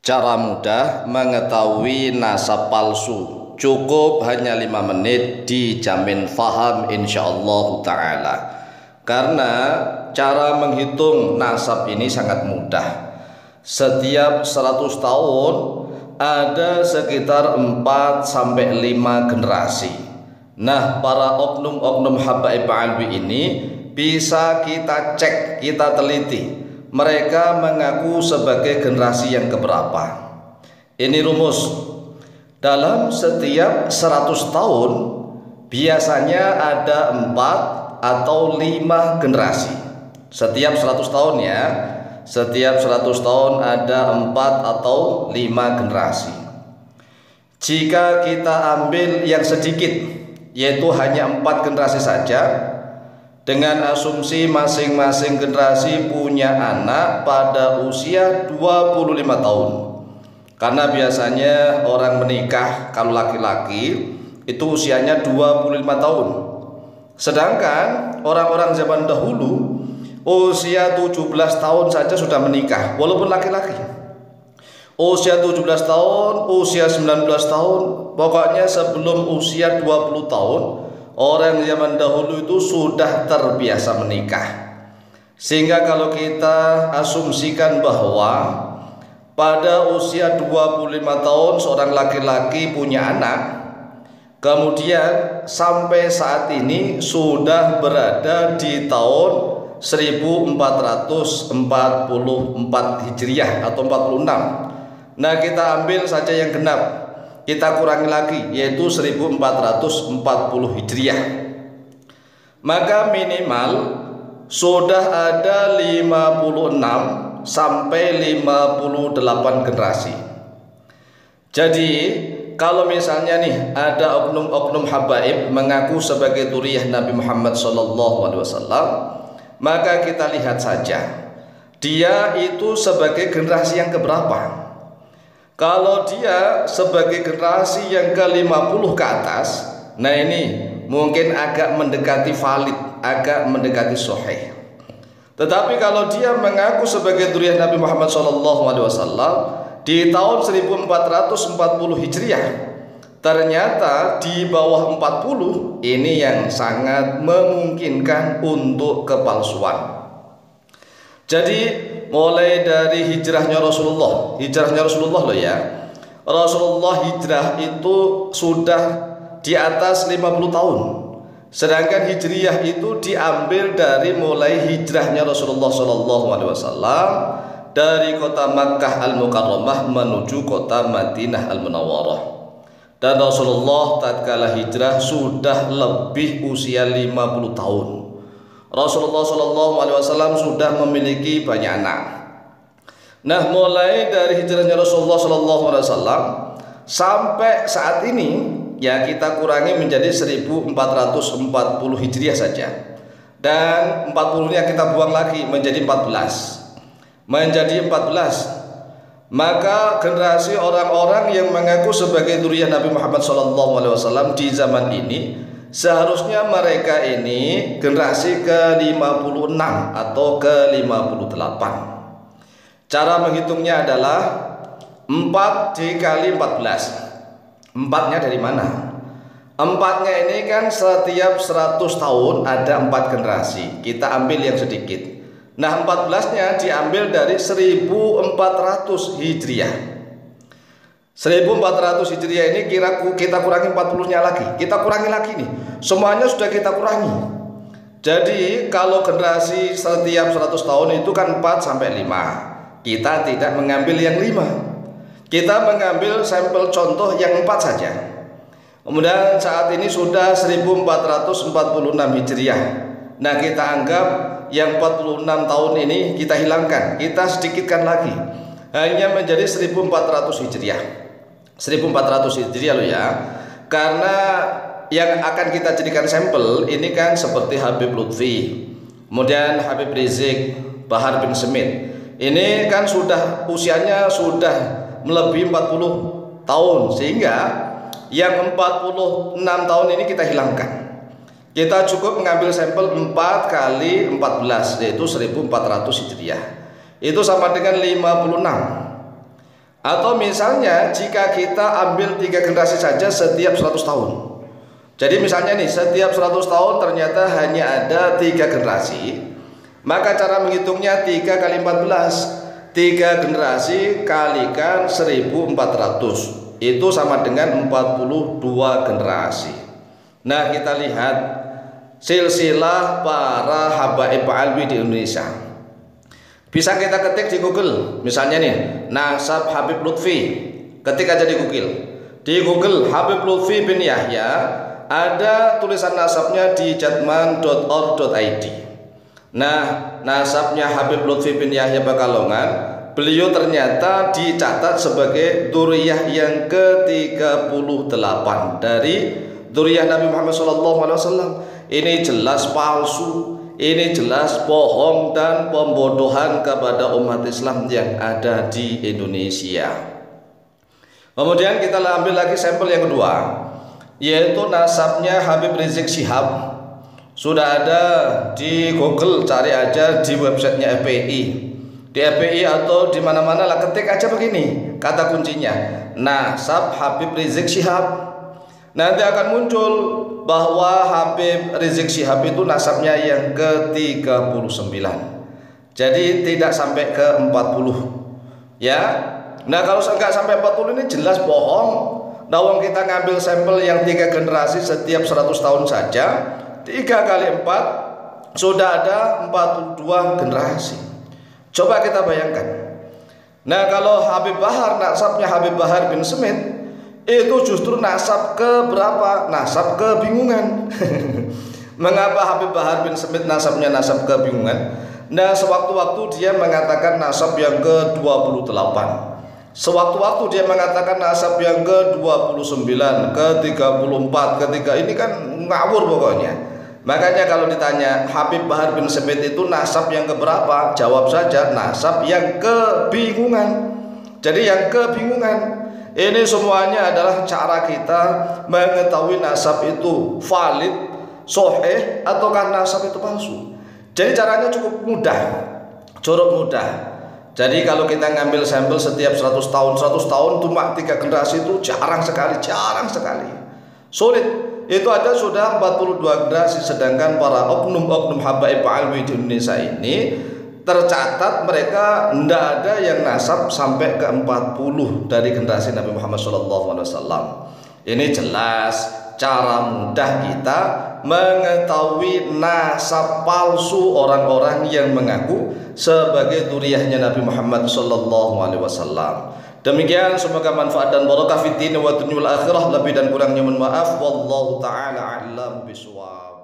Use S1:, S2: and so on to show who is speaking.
S1: Cara mudah mengetahui nasab palsu. Cukup hanya 5 menit dijamin faham insyaallah ta'ala. Karena cara menghitung nasab ini sangat mudah. Setiap 100 tahun ada sekitar 4-5 generasi. Nah, para oknum-oknum habaib alwi ini bisa kita cek, kita teliti. Mereka mengaku sebagai generasi yang keberapa. Ini rumus. Dalam setiap 100 tahun biasanya ada 4 atau 5 generasi. Setiap 100 tahun ya. Setiap 100 tahun ada 4 atau 5 generasi. Jika kita ambil yang sedikit, yaitu hanya 4 generasi saja, dengan asumsi masing-masing generasi punya anak pada usia 25 tahun. Karena biasanya orang menikah kalau laki-laki itu usianya 25 tahun. Sedangkan orang-orang zaman dahulu usia 17 tahun saja sudah menikah, walaupun laki-laki. Usia 17 tahun, usia 19 tahun, pokoknya sebelum usia 20 tahun orang zaman dahulu itu sudah terbiasa menikah. Sehingga kalau kita asumsikan bahwa pada usia 25 tahun seorang laki-laki punya anak, kemudian sampai saat ini sudah berada di tahun 1444 Hijriah atau 46. Nah, kita ambil saja yang genap, kita kurangi lagi, yaitu 1440 Hijriah. Maka minimal sudah ada 56 sampai 58 generasi. Jadi kalau misalnya nih ada oknum-oknum habaib mengaku sebagai dzurriyyah Nabi Muhammad SAW, maka kita lihat saja dia itu sebagai generasi yang keberapa. Kalau dia sebagai generasi yang ke-50 ke atas, nah ini mungkin agak mendekati valid, agak mendekati sahih. Tetapi kalau dia mengaku sebagai dzurriyyah Nabi Muhammad SAW di tahun 1440 Hijriah, ternyata di bawah 40, ini yang sangat memungkinkan untuk kepalsuan. Jadi mulai dari hijrahnya Rasulullah loh ya. Rasulullah hijrah itu sudah di atas 50 tahun. Sedangkan hijriyah itu diambil dari mulai hijrahnya Rasulullah SAW dari kota Makkah Al-Mukarramah menuju kota Madinah Al-Munawwarah. Dan Rasulullah tatkala hijrah sudah lebih usia 50 tahun. Rasulullah SAW sudah memiliki banyak anak. Nah, mulai dari hijrahnya Rasulullah SAW sampai saat ini, ya kita kurangi menjadi 1440 Hijriah saja. Dan 40-nya kita buang lagi menjadi 14. Maka generasi orang-orang yang mengaku sebagai dzurriyyah Nabi Muhammad SAW di zaman ini, seharusnya mereka ini generasi ke-56 atau ke-58. Cara menghitungnya adalah 4 dikali 14. 4-nya dari mana? 4-nya ini kan setiap 100 tahun ada 4 generasi. Kita ambil yang sedikit. Nah, 14-nya diambil dari 1400 Hijriah. 1400 Hijriah ini kita kurangi 40-nya lagi. Kita kurangi lagi nih. Semuanya sudah kita kurangi. Jadi kalau generasi setiap 100 tahun itu kan 4 sampai 5. Kita tidak mengambil yang 5. Kita mengambil sampel contoh yang 4 saja. Kemudian saat ini sudah 1446 Hijriah. Nah, kita anggap yang 46 tahun ini kita hilangkan. Kita sedikitkan lagi. Hanya menjadi 1400 Hijriah. 1400 Hijriah loh ya. Karena yang akan kita jadikan sampel ini kan seperti Habib Lutfi, kemudian Habib Rizik, Bahar bin Smith. Ini kan sudah usianya sudah melebihi 40 tahun, sehingga yang 46 tahun ini kita hilangkan. Kita cukup mengambil sampel 4 kali 14, yaitu 1400 Hijriah. Itu sama dengan 56. Atau misalnya jika kita ambil 3 generasi saja setiap 100 tahun. Jadi misalnya nih, setiap 100 tahun ternyata hanya ada 3 generasi, maka cara menghitungnya 3 kali 14. 3 generasi kalikan 1400, itu sama dengan 42 generasi. Nah, kita lihat silsilah para habaib alwi di Indonesia. Bisa kita ketik di Google, misalnya nih, nasab Habib Lutfi. Ketik aja di Google. Di Google Habib Lutfi bin Yahya, ada tulisan nasabnya di jatman.org.id. Nah, nasabnya Habib Lutfi bin Yahya Pekalongan, beliau ternyata dicatat sebagai dzurriyyah yang ke-38 dari dzurriyyah Nabi Muhammad SAW. Ini jelas palsu, ini jelas bohong dan pembodohan kepada umat Islam yang ada di Indonesia. Kemudian kita ambil lagi sampel yang kedua, yaitu nasabnya Habib Rizik Syihab. Sudah ada di Google, cari aja di websitenya FPI. Di FPI atau di mana-mana lah, ketik aja begini kata kuncinya, nasab Habib Rizik Syihab. Nanti akan muncul bahwa Habib Rizik Syihab itu nasabnya yang ke-39. Jadi tidak sampai ke 40. Ya. Nah, kalau enggak sampai 40 ini jelas bohong. Nah, kita ngambil sampel yang 3 generasi setiap 100 tahun saja. 3 kali 4 sudah ada 42 generasi. Coba kita bayangkan. Nah, kalau Habib Bahar, nasabnya Habib Bahar bin Smith, itu justru nasab ke berapa? Nasab kebingungan. Mengapa Habib Bahar bin Smith nasabnya nasab kebingungan? Nah, sewaktu-waktu dia mengatakan nasab yang ke-28. Sewaktu-waktu dia mengatakan nasab yang ke-29, ke-34, ketiga ini kan ngawur pokoknya. Makanya kalau ditanya Habib Bahar bin Smith itu nasab yang keberapa, jawab saja nasab yang kebingungan. Jadi yang kebingungan. Ini semuanya adalah cara kita mengetahui nasab itu valid, sahih, ataukah nasab itu palsu. Jadi caranya cukup mudah, Jadi kalau kita ngambil sampel setiap 100 tahun cuma 3 generasi itu jarang sekali. Sulit. Itu ada sudah 42 generasi, sedangkan para oknum-oknum habaib alwi di Indonesia ini tercatat mereka tidak ada yang nasab sampai ke 40 dari generasi Nabi Muhammad SAW. Ini jelas cara mudah kita mengetahui nasab palsu orang-orang yang mengaku sebagai dzurriyyahnya Nabi Muhammad SAW. Demikian, semoga manfaat dan barakah fid din wa dunya wal akhirah. Lebih dan kurangnya mohon maaf. Wallahu taala a'lam bishawab.